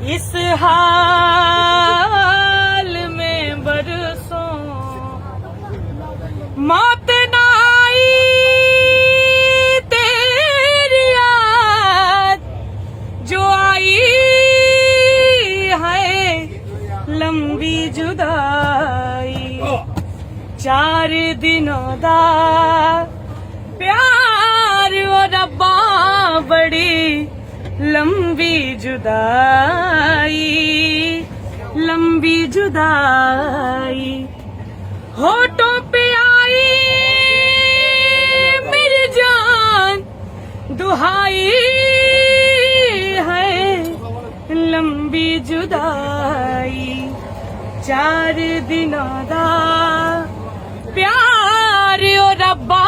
इस हाल में बरसों मौत ना आई तेरी याद जो आई है लंबी जुदाई 4 दिनों दा प्यार ओ रब्बा बड़ी लंबी जुदाई होठों पे आई मेरी जान दुहाई है लंबी जुदाई 4 दिनों दा प्यार ओ रब्बा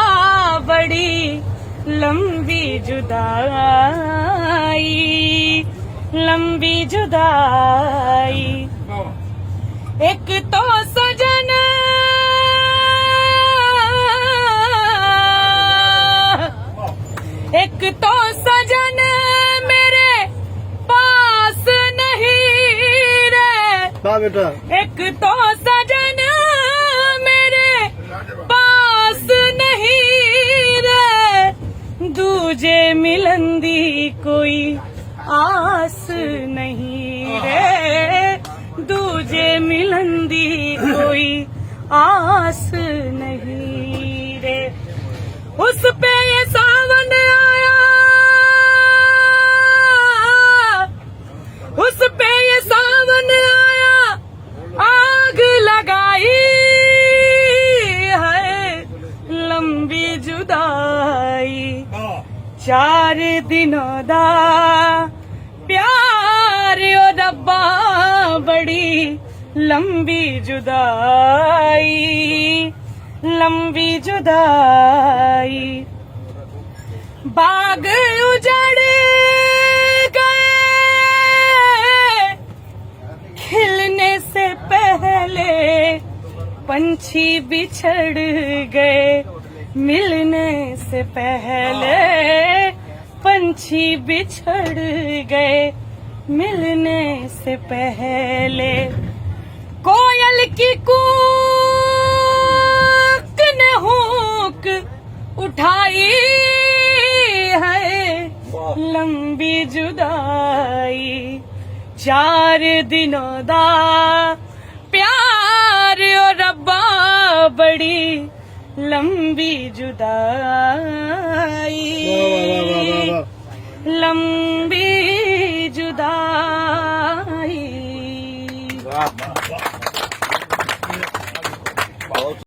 बड़ी लंबी जुदाई एक तो सजन मेरे पास नहीं रे एक तो सजन मेरे पास नहीं रे दूजे मिलन दी कोई आस नहीं रे दूजे मिलन दी कोई आस नहीं रे उस पे ये सावन आया उस पे ये सावन आया आग लगाई है लंबी जुदाई 4 दिनों दा प्यार ओ रब्बा बड़ी लंबी जुदाई बाग उजड़ गए खिलने से पहले पंछी बिछड़ गए मिलने से पहले पंछी बिछड़ गए मिलने से पहले कोयल की कूक ने हुक उठाई है लंबी जुदाई 4 दिनों दा प्यार ओ रब्बा बड़ी लंबी जुदाई